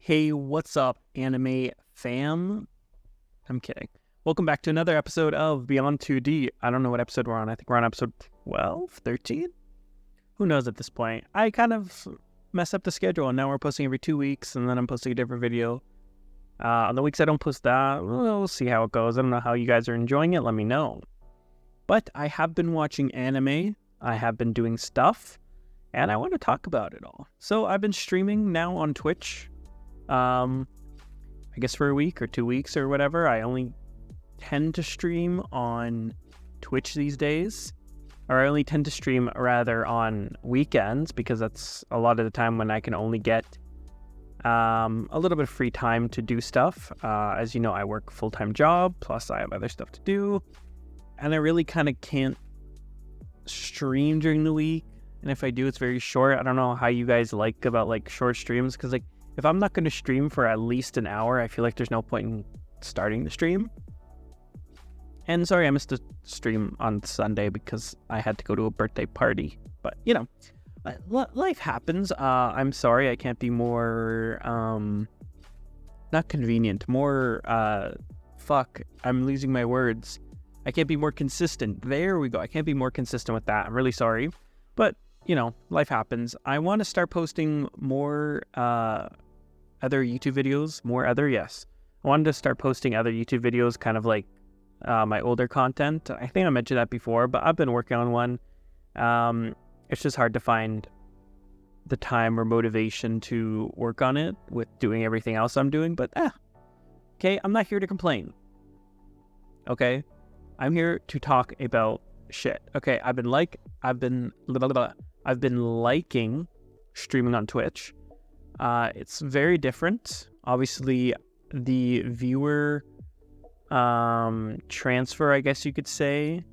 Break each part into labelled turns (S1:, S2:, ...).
S1: Hey, what's up, anime fam? I'm kidding. Welcome back to another episode of Beyond 2D. I don't know what episode we're on. I think we're on episode 12, 13? Who knows at this point? I kind of messed up the schedule, and now we're posting every 2 weeks, and then I'm posting a different video. On the weeks I don't post that, we'll see how it goes. I don't know how you guys are enjoying it. Let me know. But I have been watching anime. I have been doing stuff, and I want to talk about it all. So I've been streaming now on Twitch. I guess for a week or 2 weeks or whatever. I only tend to stream on Twitch these days, or I only tend to stream rather on weekends because that's a lot of the time when I can only get a little bit of free time to do stuff. As you know, I work a full-time job, plus I have other stuff to do, and I really kind of can't stream during the week. And if I do, it's very short. I don't know how you guys like about like short streams, because like if I'm not going to stream for at least an hour, I feel like there's no point in starting the stream. And sorry, I missed the stream on Sunday because I had to go to a birthday party. But, you know, life happens. I'm sorry, I can't be more, not convenient, more, I'm losing my words. I can't be more consistent. There we go. I can't be more consistent with that. I'm really sorry. But, you know, life happens. I want to start posting more, other YouTube videos, I wanted to start posting other YouTube videos, kind of like my older content. I think I mentioned that before, but I've been working on one. It's just hard to find the time or motivation to work on it with doing everything else I'm doing, but okay, I'm not here to complain. Okay, I'm here to talk about shit. Okay, I've been liking streaming on Twitch. It's very different. Obviously, the viewer transfer, I guess you could say,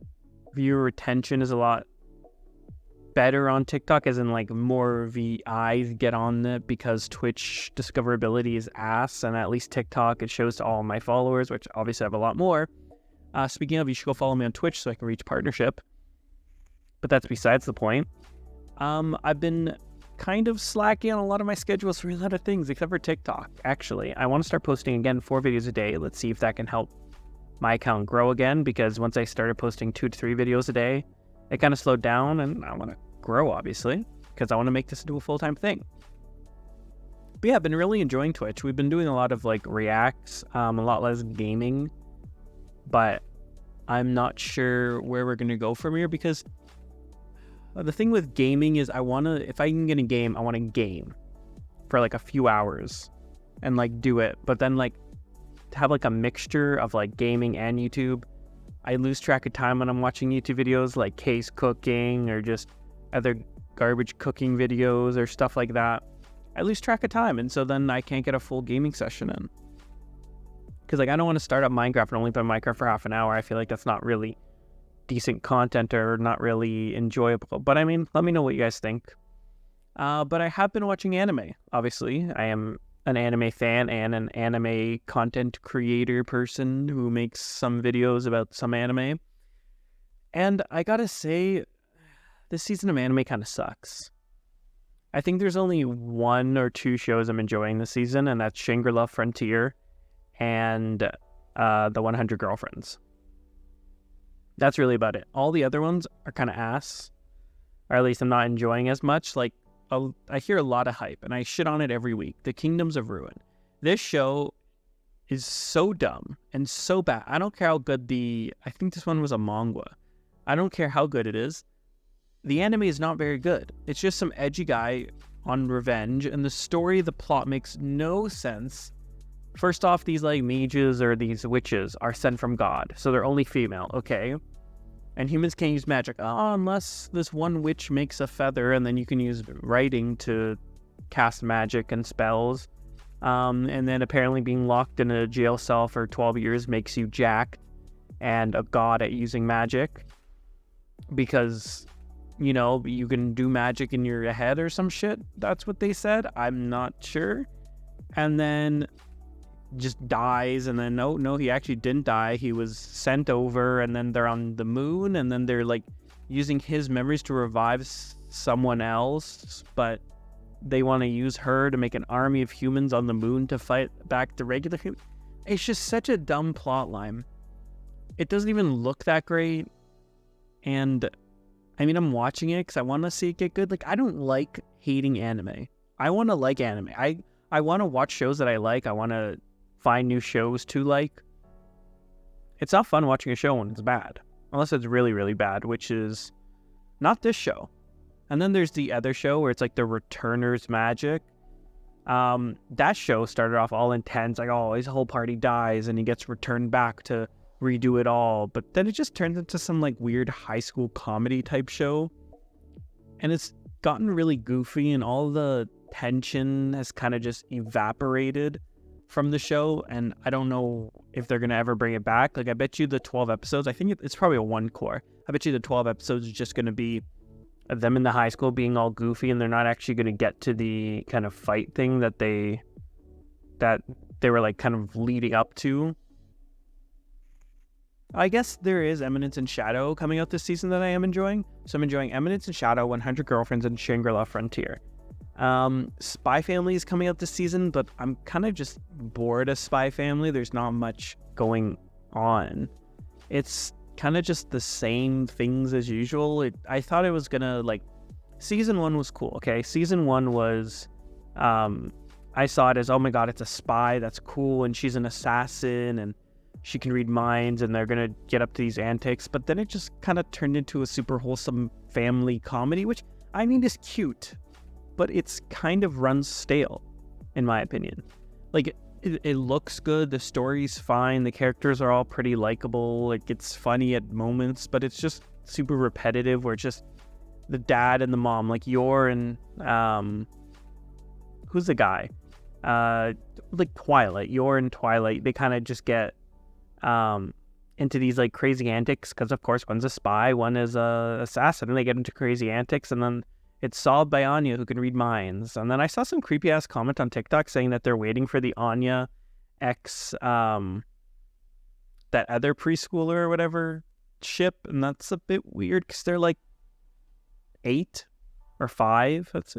S1: viewer retention is a lot better on TikTok, as in like more VIs get on it because Twitch discoverability is ass, and at least TikTok, it shows to all my followers, which obviously I have a lot more. Speaking of, you should go follow me on Twitch so I can reach partnership. But that's besides the point. I've been kind of slacking on a lot of my schedules for a lot of things, except for TikTok, actually. I want to start posting again 4 videos a day. Let's see if that can help my account grow again, because once I started posting 2 to 3 videos a day, it kind of slowed down, and I want to grow, obviously, because I want to make this into a full-time thing. But yeah, I've been really enjoying Twitch. We've been doing a lot of like reacts, a lot less gaming, but I'm not sure where we're going to go from here, because the thing with gaming is if I can get a game, I want to game for like a few hours and like do it. But then like to have like a mixture of like gaming and YouTube, I lose track of time when I'm watching YouTube videos like case cooking or just other garbage cooking videos or stuff like that. I lose track of time, and so then I can't get a full gaming session in. Because like I don't want to start up Minecraft and only play Minecraft for half an hour. I feel like that's not really decent content or not really enjoyable. But I mean, let me know what you guys think. But I have been watching anime, obviously. I am an anime fan and an anime content creator person who makes some videos about some anime. And I gotta say, this season of anime kind of sucks. I think there's only 1 or 2 shows I'm enjoying this season, and that's Shangri-La Frontier and The 100 Girlfriends. That's really about it. All the other ones are kind of ass, or at least I'm not enjoying as much. Like, I hear a lot of hype, and I shit on it every week. The Kingdoms of Ruin. This show is so dumb and so bad. I don't care how good I think this one was a manga. I don't care how good it is. The anime is not very good. It's just some edgy guy on revenge, and the story, the plot makes no sense. First off, these like mages or these witches are sent from God, so they're only female, okay? And humans can't use magic, unless this one witch makes a feather, and then you can use writing to cast magic and spells. And then apparently being locked in a jail cell for 12 years makes you jacked and a god at using magic, because, you know, you can do magic in your head or some shit. That's what they said. I'm not sure. And then just dies, and then no, he actually didn't die. He was sent over, and then they're on the moon, and then they're like using his memories to revive someone else, but they want to use her to make an army of humans on the moon to fight back the regular humans. It's just such a dumb plot line. It doesn't even look that great. And I mean, I'm watching it because I want to see it get good. Like, I don't like hating anime. I want to like anime. I want to watch shows that I like. I want to find new shows to like. It's not fun watching a show when it's bad. Unless it's really, really bad, which is not this show. And then there's the other show where it's like the Returner's Magic. That show started off all intense, like, oh, his whole party dies and he gets returned back to redo it all. But then it just turns into some like weird high school comedy type show. And it's gotten really goofy and all the tension has kind of just evaporated from the show. And I don't know if they're going to ever bring it back. Like, I bet you the 12 episodes, I think it's probably a one core. I bet you the 12 episodes is just going to be them in the high school being all goofy, and they're not actually going to get to the kind of fight thing that they were like kind of leading up to. I guess there is Eminence in Shadow coming out this season that I am enjoying. So I'm enjoying Eminence in Shadow, 100 Girlfriends, and Shangri-La Frontier. Spy Family is coming out this season, but I'm kind of just bored of Spy Family. There's not much going on. It's kind of just the same things as usual. I thought it was gonna, like, season 1 was cool. Okay, season 1 was I saw it as, oh my god, it's a spy, that's cool, and she's an assassin and she can read minds and they're gonna get up to these antics. But then it just kind of turned into a super wholesome family comedy, which I mean is cute, but it's kind of runs stale in my opinion. Like, it looks good, the story's fine, the characters are all pretty likable, like, it's funny at moments, but it's just super repetitive where it's just the dad and the mom, like Yor and who's the guy? Like Twilight. Yor and Twilight, they kind of just get into these like crazy antics because of course one's a spy, one is a assassin, and they get into crazy antics, and then it's solved by Anya, who can read minds. And then I saw some creepy ass comment on TikTok saying that they're waiting for the Anya X that other preschooler or whatever ship, and that's a bit weird because they're like 8 or 5. It's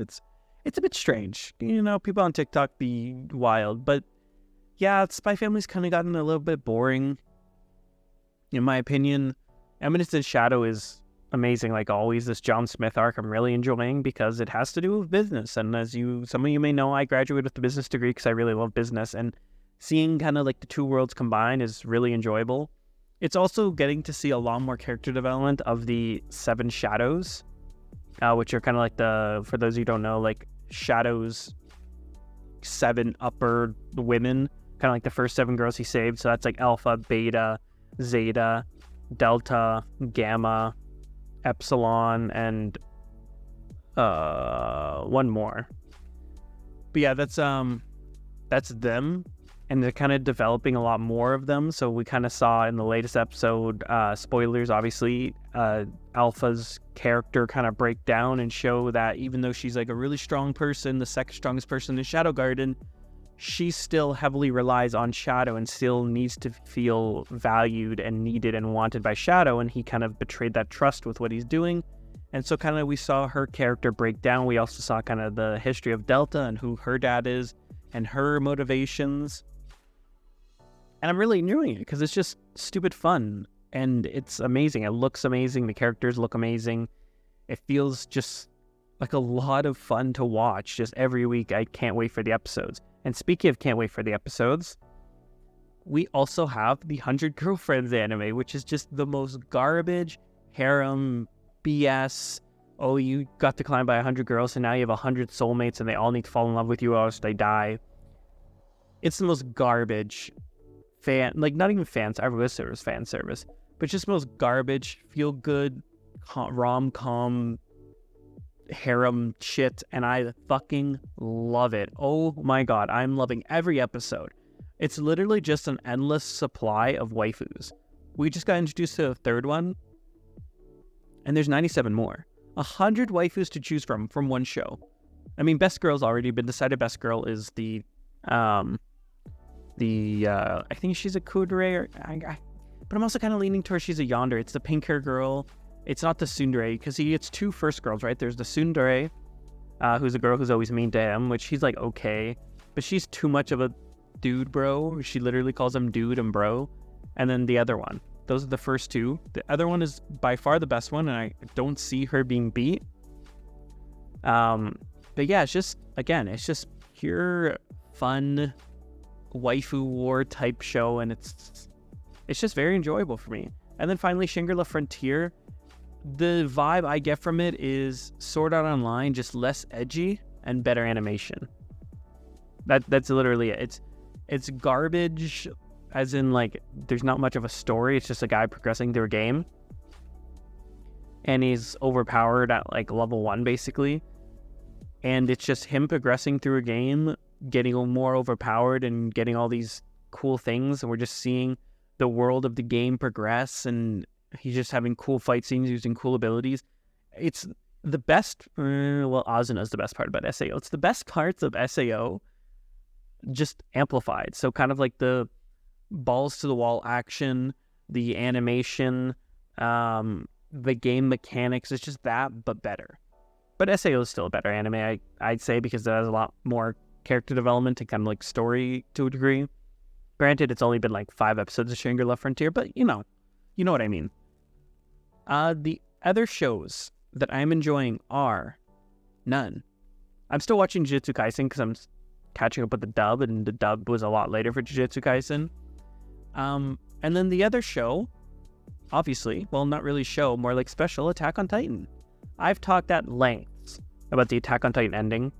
S1: a bit strange, you know. People on TikTok be wild, but yeah, Spy Family's kind of gotten a little bit boring in my opinion. Eminence in Shadow is amazing, like always. This John Smith arc I'm really enjoying because it has to do with business, and as some of you may know, I graduated with a business degree because I really love business, and seeing kind of like the two worlds combined is really enjoyable. It's also getting to see a lot more character development of the 7 shadows, which are kind of like for those who don't know, like Shadow's 7 upper women, kind of like the first 7 girls he saved. So that's like Alpha, Beta, Zeta, Delta, Gamma, Epsilon, and one more. But yeah, that's them, and they're kind of developing a lot more of them. So we kind of saw in the latest episode, spoilers obviously, Alpha's character kind of break down and show that even though she's like a really strong person, the second strongest person in Shadow Garden, she still heavily relies on Shadow and still needs to feel valued and needed and wanted by Shadow, and he kind of betrayed that trust with what he's doing. And so kind of we saw her character break down. We also saw kind of the history of Delta and who her dad is and her motivations. And I'm really enjoying it because it's just stupid fun and it's amazing. It looks amazing. The characters look amazing. It feels just like a lot of fun to watch just every week. I can't wait for the episodes. And speaking of can't wait for the episodes, we also have the 100 Girlfriends anime, which is just the most garbage harem BS. Oh, you got declined by 100 girls, and now you have 100 soulmates, and they all need to fall in love with you, or else they die. It's the most garbage not even I wish there was fan service, but just the most garbage, feel good, rom-com harem shit, and I fucking love it. Oh my god, I'm loving every episode. It's literally just an endless supply of waifus. We just got introduced to the 3rd one, and there's 97 more. 100 waifus to choose from one show. I mean, best girl's already been decided. Best girl is the I think she's a kudere, but I'm also kind of leaning towards she's a yandere. It's the pink hair girl. It's not the tsundere, because it's 2 first girls, right? There's the tsundere, who's a girl who's always mean to him, which he's like okay, but she's too much of a dude bro. She literally calls him dude and bro. And then the other one. Those are the first two. The other one is by far the best one, and I don't see her being beat. But yeah, it's just pure fun waifu war type show, and it's just very enjoyable for me. And then finally, Shangri-La Frontier. The vibe I get from it is Sword Art Online, just less edgy and better animation. That's literally it. It's garbage, as in like there's not much of a story. It's just a guy progressing through a game, and he's overpowered at like level 1 basically. And it's just him progressing through a game, getting more overpowered and getting all these cool things, and we're just seeing the world of the game progress, and he's just having cool fight scenes using cool abilities. It's the best, Asuna is the best part about SAO. It's the best parts of SAO just amplified. So kind of like the balls to the wall action, the animation, the game mechanics, it's just that, but better. But SAO is still a better anime, I'd say, because it has a lot more character development and kind of like story to a degree. Granted, it's only been like 5 episodes of Shangri-La Frontier, but you know what I mean. The other shows that I'm enjoying are none. I'm still watching Jujutsu Kaisen because I'm catching up with the dub, and the dub was a lot later for Jujutsu Kaisen. And then the other show, obviously, well, not really show, more like special, Attack on Titan. I've talked at length about the Attack on Titan ending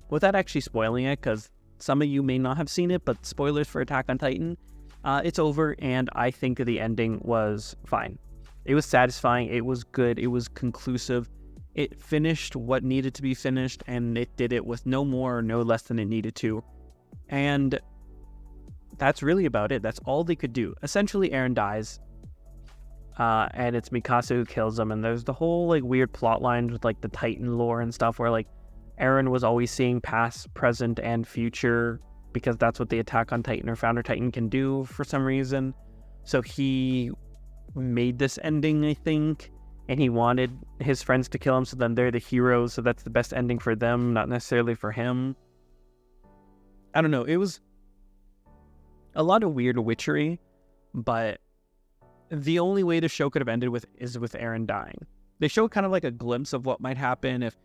S1: without actually spoiling it, because some of you may not have seen it, but spoilers for Attack on Titan. It's over, and I think the ending was fine. It was satisfying, it was good, it was conclusive. It finished what needed to be finished, and it did it with no more or no less than it needed to. And that's really about it. That's all they could do. Essentially, Eren dies, and it's Mikasa who kills him, and there's the whole like weird plot lines with like the Titan lore and stuff, where like Eren was always seeing past, present, and future, because that's what the Attack on Titan or Founder Titan can do for some reason. So he made this ending, I think, and he wanted his friends to kill him, so then they're the heroes, so that's the best ending for them, not necessarily for him. I don't know, it was a lot of weird witchery, but the only way the show could have ended is with Eren dying. They showed kind of like a glimpse of what might happen if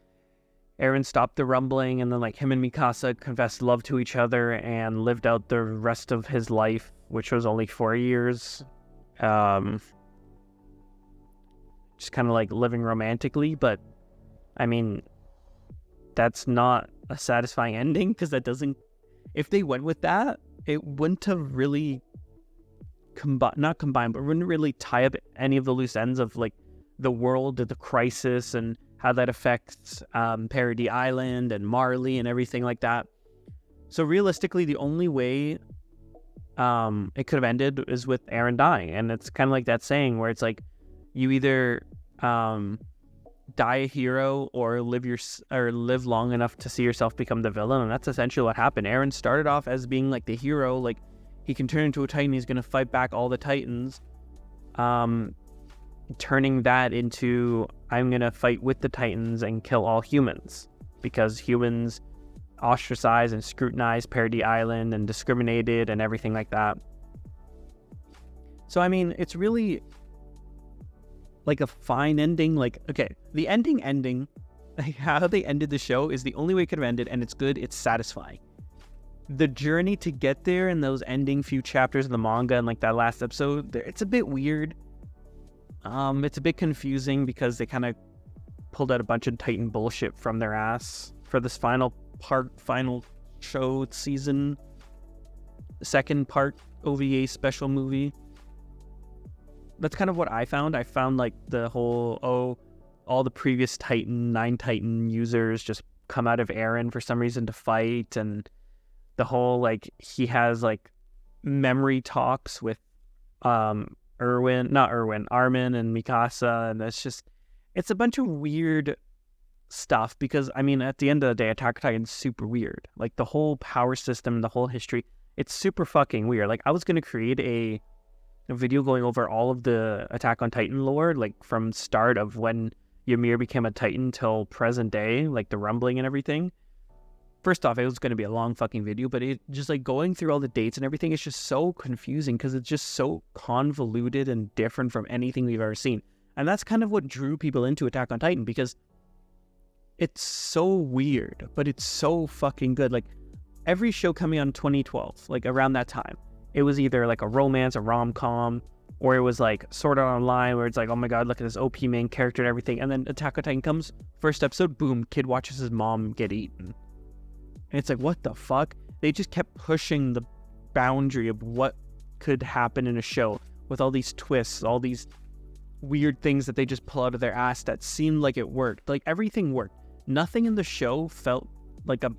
S1: Eren stopped the rumbling, and then like him and Mikasa confessed love to each other and lived out the rest of his life, which was only 4 years. Just kind of like living romantically, but I mean, that's not a satisfying ending, because that doesn't, if they went with that, it wouldn't have really not combined, but wouldn't really tie up any of the loose ends of like the world of the crisis and how that affects Paradis Island and Marley and everything like that. So realistically, the only way it could have ended is with Eren dying, and it's kind of like that saying where it's like you either die a hero or live long enough to see yourself become the villain, and that's essentially what happened. Eren started off as being like the hero, like he can turn into a Titan, he's gonna fight back all the Titans, turning that into I'm gonna fight with the Titans and kill all humans, because humans ostracized and scrutinized Paradis Island and discriminated and everything like that. So I mean, it's really like a fine ending. Like, okay, the ending, like how they ended the show is the only way it could have ended, and it's good, it's satisfying. The journey to get there and those ending few chapters of the manga and like that last episode, it's a bit weird. It's a bit confusing because they kind of pulled out a bunch of Titan bullshit from their ass for this final show season, second part OVA special movie. That's kind of what I found. I found like the whole, all the previous 9 Titan users just come out of Eren for some reason to fight, and the whole like he has like memory talks with Armin and Mikasa, and it's a bunch of weird stuff, because I mean at the end of the day, Attack on Titan's super weird. Like the whole power system, the whole history, it's super fucking weird. Like I was gonna create a video going over all of the Attack on Titan lore, like from start of when Ymir became a Titan till present day, like the rumbling and everything. First off, it was going to be a long fucking video, but it just like going through all the dates and everything, it's just so confusing because it's just so convoluted and different from anything we've ever seen. And that's kind of what drew people into Attack on Titan, because it's so weird, but it's so fucking good. Like every show coming on 2012, like around that time, it was either like a romance, a rom-com, or it was like Sword Art Online, where it's like, oh my god, look at this OP main character and everything. And then Attack on Titan comes, first episode, boom, kid watches his mom get eaten. And it's like, what the fuck? They just kept pushing the boundary of what could happen in a show with all these twists, all these weird things that they just pull out of their ass that seemed like it worked. Like everything worked. Nothing in the show felt like a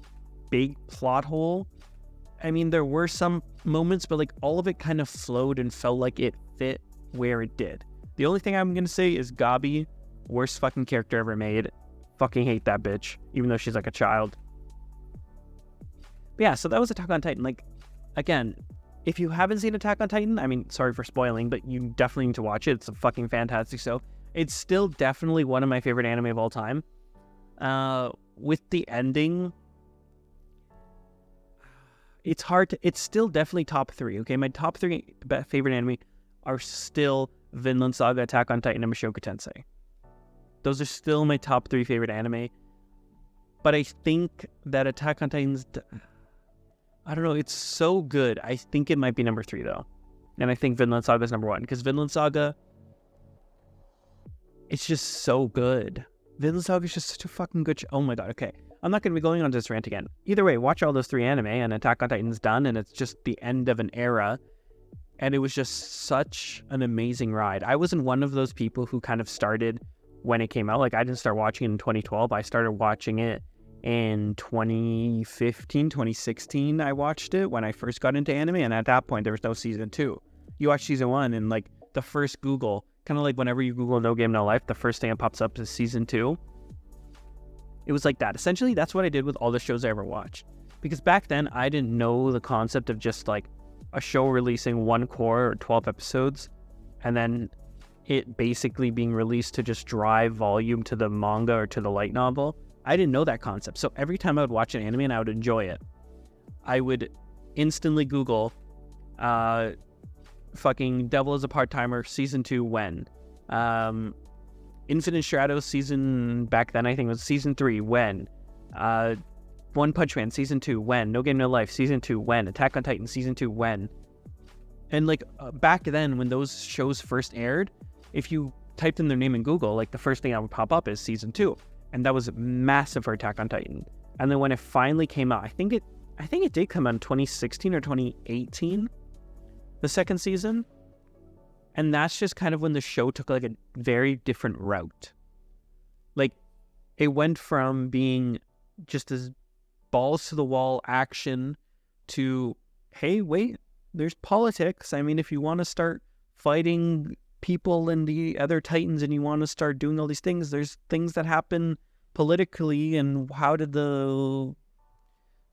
S1: big plot hole. I mean, there were some moments, but like all of it kind of flowed and felt like it fit where it did. The only thing I'm going to say is Gabi, worst fucking character ever made. Fucking hate that bitch, even though she's like a child. But yeah, so that was Attack on Titan. Like, again, if you haven't seen Attack on Titan, I mean, sorry for spoiling, but you definitely need to watch it. It's a fucking fantastic show. It's still definitely one of my favorite anime of all time. With the ending, it's hard to, it's still definitely top 3, okay? My top 3 favorite anime are still Vinland Saga, Attack on Titan, and Mushoku Tensei. Those are still my top 3 favorite anime. But I think that Attack on Titan's, I don't know, it's so good. I think it might be number 3 though. And I think Vinland Saga is number 1, because Vinland Saga, it's just so good. Vinland Saga is just such a fucking good show. Oh my god, okay. I'm not going to be going on this rant again. Either way, watch all those 3 anime, and Attack on Titan's done, and it's just the end of an era. And it was just such an amazing ride. I wasn't one of those people who kind of started when it came out. Like, I didn't start watching it in 2012. I started watching it in 2015, 2016. I watched it when I first got into anime, and at that point, there was no season 2. You watch season 1, and like the first Google, kind of like whenever you Google No Game No Life, the first thing that pops up is season 2. It was like that. Essentially, that's what I did with all the shows I ever watched. Because back then, I didn't know the concept of just like a show releasing 1 core or 12 episodes, and then it basically being released to just drive volume to the manga or to the light novel. I didn't know that concept. So every time I would watch an anime and I would enjoy it, I would instantly Google fucking Devil is a Part-Timer season 2 when? Infinite Shadows season, back then I think it was season 3 when? One Punch Man season 2 when? No Game No Life season 2 when? Attack on Titan season 2 when? And like back then when those shows first aired, if you typed in their name in Google, like the first thing that would pop up is season 2. And that was massive for Attack on Titan. And then when it finally came out, I think it did come out in 2016 or 2018, the second season. And that's just kind of when the show took like a very different route. Like it went from being just as balls to the wall action to, hey, wait, there's politics. I mean, if you want to start fighting people and the other Titans and you want to start doing all these things, there's things that happen politically, and how did the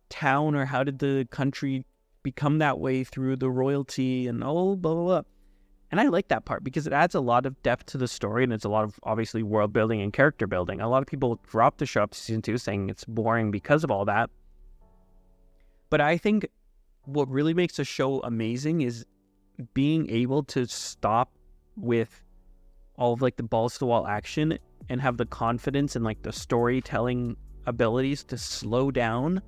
S1: town or how did the country become that way through the royalty and all blah blah blah. And I like that part because it adds a lot of depth to the story, and it's a lot of obviously world building and character building. A lot of people drop the show up to season 2 saying it's boring because of all that. But I think what really makes a show amazing is being able to stop with all of like the balls to the wall action and have the confidence and like the storytelling abilities to slow down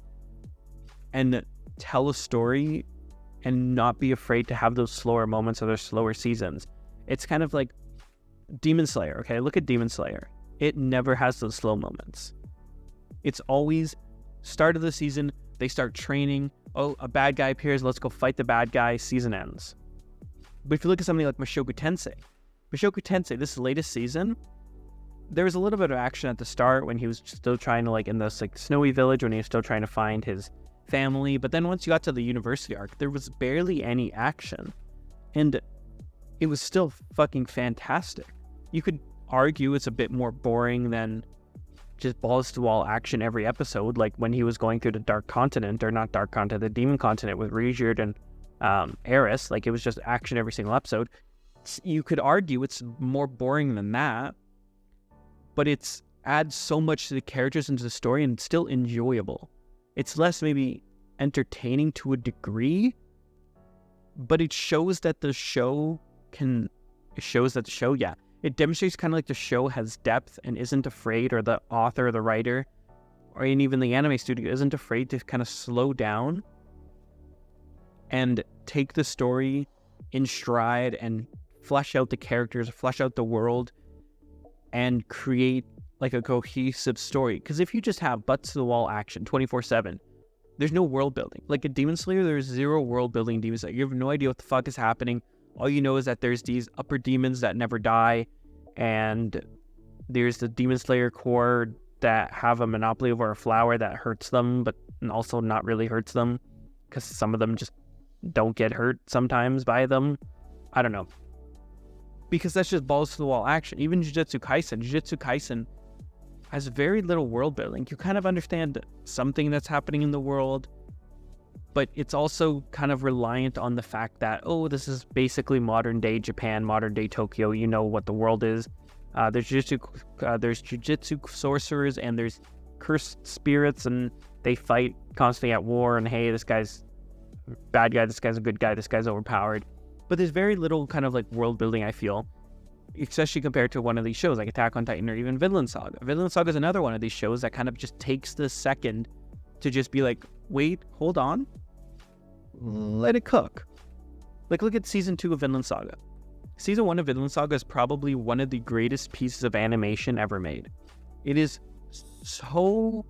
S1: and tell a story and not be afraid to have those slower moments or those slower seasons. It's kind of like Demon Slayer, okay? Look at Demon Slayer. It never has those slow moments. It's always start of the season, they start training, oh, a bad guy appears, let's go fight the bad guy, season ends. But if you look at something like Mushoku Tensei, this latest season, there was a little bit of action at the start when he was still trying to like in this like snowy village when he was still trying to find his family. But then once you got to the university arc, there was barely any action. And it was still fucking fantastic. You could argue it's a bit more boring than just balls to wall action every episode, like when he was going through the Dark Continent, or not Dark Continent, the Demon Continent with Rijerd and Eris. Like it was just action every single episode. You could argue it's more boring than that, but it's adds so much to the characters and to the story, and it's still enjoyable. It's less maybe entertaining to a degree, but it shows that the show it demonstrates kind of like the show has depth and isn't afraid, or the author or the writer or even the anime studio isn't afraid to kind of slow down and take the story in stride and flesh out the characters, flesh out the world, and create like a cohesive story. Because if you just have butts to the wall action 24/7, there's no world building. Like a Demon Slayer, there's zero world building in Demon Slayer. You have no idea what the fuck is happening. All you know is that there's these upper demons that never die, and there's the Demon Slayer core that have a monopoly over a flower that hurts them, but also not really hurts them, because some of them just don't get hurt sometimes by them. I don't know. Because that's just balls to the wall action. Even Jujutsu Kaisen has very little world building. You kind of understand something that's happening in the world, but it's also kind of reliant on the fact that, oh, this is basically modern day Japan, modern day Tokyo. You know what the world is. There's jujutsu sorcerers, and there's cursed spirits, and they fight constantly at war, and hey, this guy's a bad guy, this guy's a good guy, this guy's overpowered. But there's very little kind of like world building, I feel, especially compared to one of these shows like Attack on Titan or even Vinland Saga. Vinland Saga is another one of these shows that kind of just takes the second to just be like, wait, hold on, let it cook. Like, look at season 2 of Vinland Saga. Season 1 of Vinland Saga is probably one of the greatest pieces of animation ever made. It is so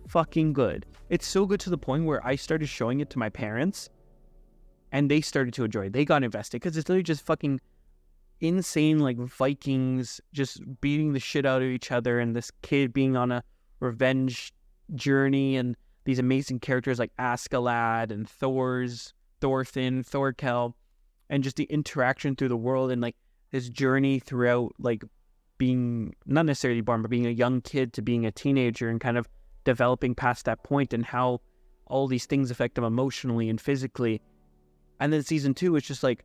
S1: fucking good. It's so good to the point where I started showing it to my parents, and they started to enjoy it. They got invested, because it's literally just fucking insane, like Vikings just beating the shit out of each other, and this kid being on a revenge journey, and these amazing characters like Askeladd and Thorfinn, Thorkel, and just the interaction through the world, and like his journey throughout, like being not necessarily born, but being a young kid to being a teenager, and kind of developing past that point, and how all these things affect him emotionally and physically. And then season 2 is just like,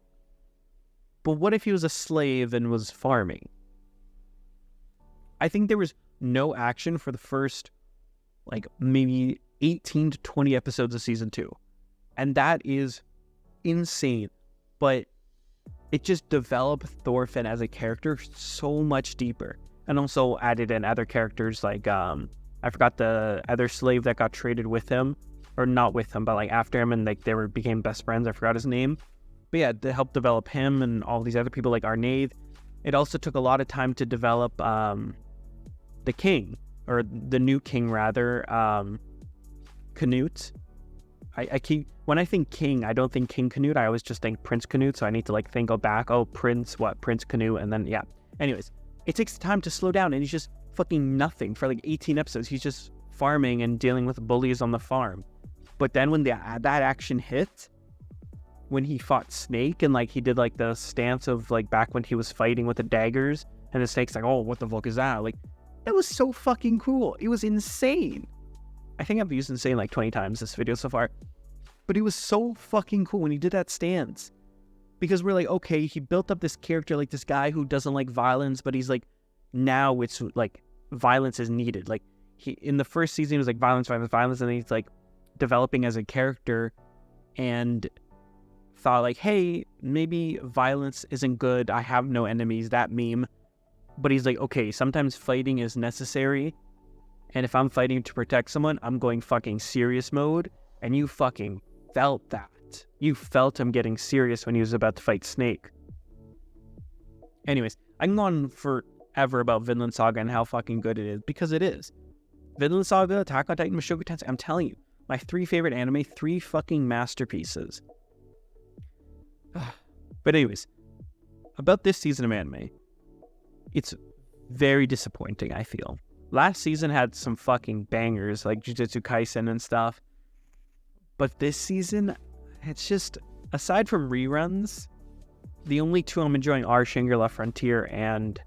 S1: but what if he was a slave and was farming? I think there was no action for the first like maybe 18 to 20 episodes of season 2. And that is insane. But it just developed Thorfinn as a character so much deeper. And also added in other characters like, I forgot the other slave that got traded with him. Or not with him, but like after him, and like became best friends. I forgot his name. But yeah, to help develop him and all these other people like Arnaith. It also took a lot of time to develop the king, or the new king rather, Canute. When I think king, I don't think King Canute. I always just think Prince Canute. So I need to like go back. Oh, Prince Canute, and then yeah. Anyways, it takes time to slow down, and he's just fucking nothing for like 18 episodes. He's just farming and dealing with bullies on the farm. But then when that action hit, when he fought Snake, and like he did like the stance of like back when he was fighting with the daggers, and the Snake's like, oh, what the fuck is that? Like, that was so fucking cool. It was insane. I think I've used insane like 20 times this video so far. But it was so fucking cool when he did that stance. Because we're like, okay, he built up this character, like this guy who doesn't like violence, but he's like, now it's like violence is needed. Like, in the first season, he was like violence, and then he's like developing as a character, and thought like, hey, maybe violence isn't good. I have no enemies, that meme. But he's like, okay, sometimes fighting is necessary. And if I'm fighting to protect someone, I'm going fucking serious mode. And you fucking felt that. You felt him getting serious when he was about to fight Snake. Anyways, I can go on forever about Vinland Saga and how fucking good it is, because it is. Vinland Saga, Attack on Titan, Mushoku Tensei, I'm telling you, my 3 favorite anime, 3 fucking masterpieces. But anyways, about this season of anime, it's very disappointing, I feel. Last season had some fucking bangers, like Jujutsu Kaisen and stuff. But this season, it's just, aside from reruns, the only 2 I'm enjoying are Shangri-La Frontier and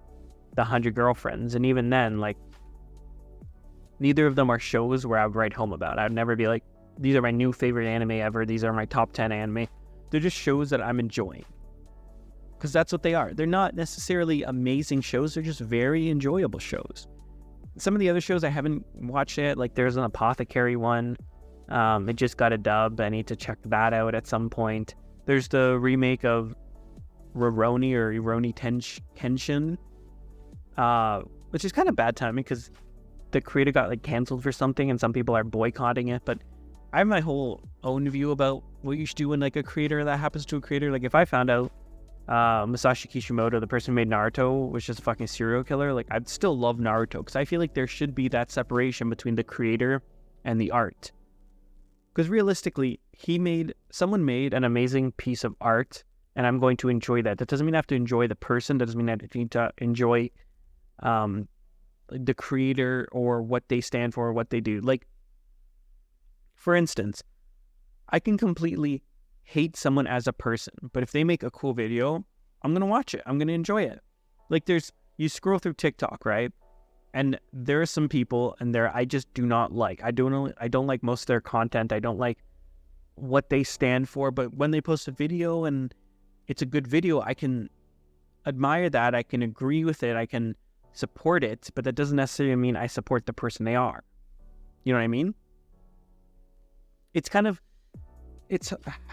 S1: The 100 Girlfriends. And even then, like, neither of them are shows where I would write home about. I'd never be like, these are my new favorite anime ever. These are my top 10 anime. They're just shows that I'm enjoying. Because that's what they are. They're not necessarily amazing shows. They're just very enjoyable shows. some of the other shows I haven't watched yet, like there's an Apothecary one. It just got a dub. I need to check that out at some point. There's the remake of Rurouni or Rurouni Kenshin, which is kind of bad timing because the creator got like canceled for something and some people are boycotting it. But I have my whole own view about what you should do when like a creator that happens to a creator. Like if I found out Masashi Kishimoto, the person who made Naruto, was just a fucking serial killer, like I'd still love Naruto because I feel like there should be that separation between the creator and the art. Because realistically, someone made an amazing piece of art and I'm going to enjoy that. That doesn't mean I have to enjoy the person. That doesn't mean I need to enjoy the creator or what they stand for or what they do. Like, for instance, I can completely hate someone as a person, but if they make a cool video, I'm going to watch it. I'm going to enjoy it. Like you scroll through TikTok, right? And there are some people in there I just do not like. I don't like most of their content. I don't like what they stand for, but when they post a video and it's a good video, I can admire that. I can agree with it. I can support it, but that doesn't necessarily mean I support the person they are. You know what I mean?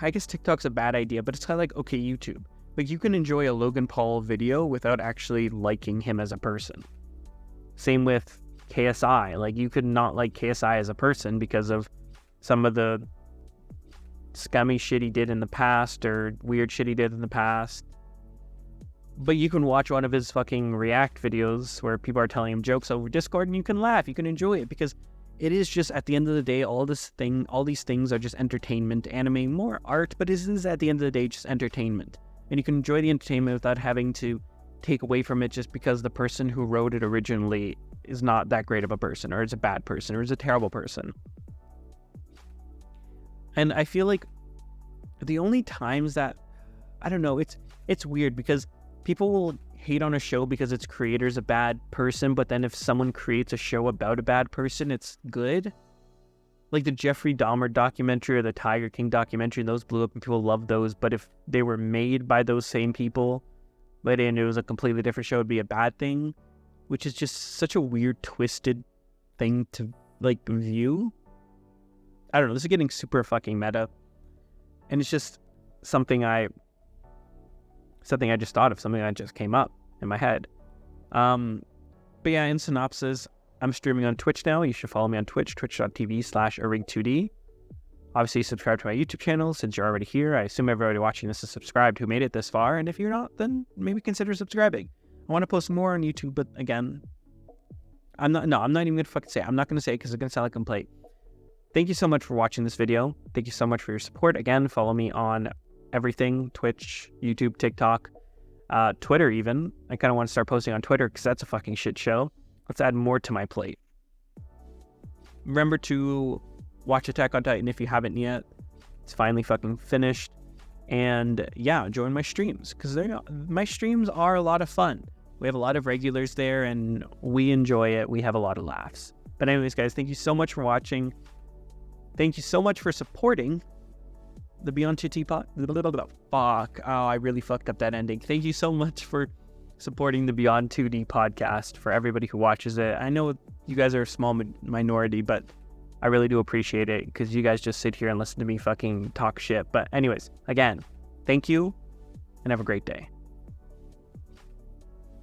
S1: I guess TikTok's a bad idea, but it's kind of like, okay, YouTube. Like you can enjoy a Logan Paul video without actually liking him as a person. Same with KSI. Like you could not like KSI as a person because of some of the scummy shit he did in the past or weird shit he did in the past. But you can watch one of his fucking react videos where people are telling him jokes over Discord and you can laugh, you can enjoy it because it is just at the end of the day, all these things are just entertainment, anime, more art, but it is at the end of the day just entertainment. And you can enjoy the entertainment without having to take away from it just because the person who wrote it originally is not that great of a person, or is a bad person, or is a terrible person. And I feel like the only times that, I don't know, it's weird because people will hate on a show because its creator's a bad person, but then if someone creates a show about a bad person, it's good. Like the Jeffrey Dahmer documentary or the Tiger King documentary, those blew up and people love those, but if they were made by those same people, but it was a completely different show, it'd be a bad thing, which is just such a weird, twisted thing to like view. I don't know, this is getting super fucking meta, and it's just something I just thought of, something that just came up in my head. But yeah, in synopsis, I'm streaming on Twitch now. You should follow me on Twitch, twitch.tv/Arig2D. Obviously, subscribe to my YouTube channel since you're already here. I assume everybody watching this is subscribed who made it this far, and if you're not, then maybe consider subscribing. I want to post more on YouTube, but again, I'm not even going to fucking say it. I'm not going to say it because it's going to sound like a complaint. Thank you so much for watching this video. Thank you so much for your support. Again, follow me on everything, Twitch, YouTube, TikTok, Twitter even. I kind of want to start posting on Twitter because that's a fucking shit show. Let's add more to my plate. Remember to watch Attack on Titan if you haven't yet. It's finally fucking finished. And yeah, join my streams because my streams are a lot of fun. We have a lot of regulars there and we enjoy it. We have a lot of laughs. But anyways, guys, thank you so much for watching. Thank you so much for supporting the Beyond 2D pod. Fuck. Oh, I really fucked up that ending. Thank you so much for supporting the Beyond 2D podcast, for everybody who watches it. I know you guys are a small minority, but I really do appreciate it because you guys just sit here and listen to me fucking talk shit. But anyways, again, thank you and have a great day.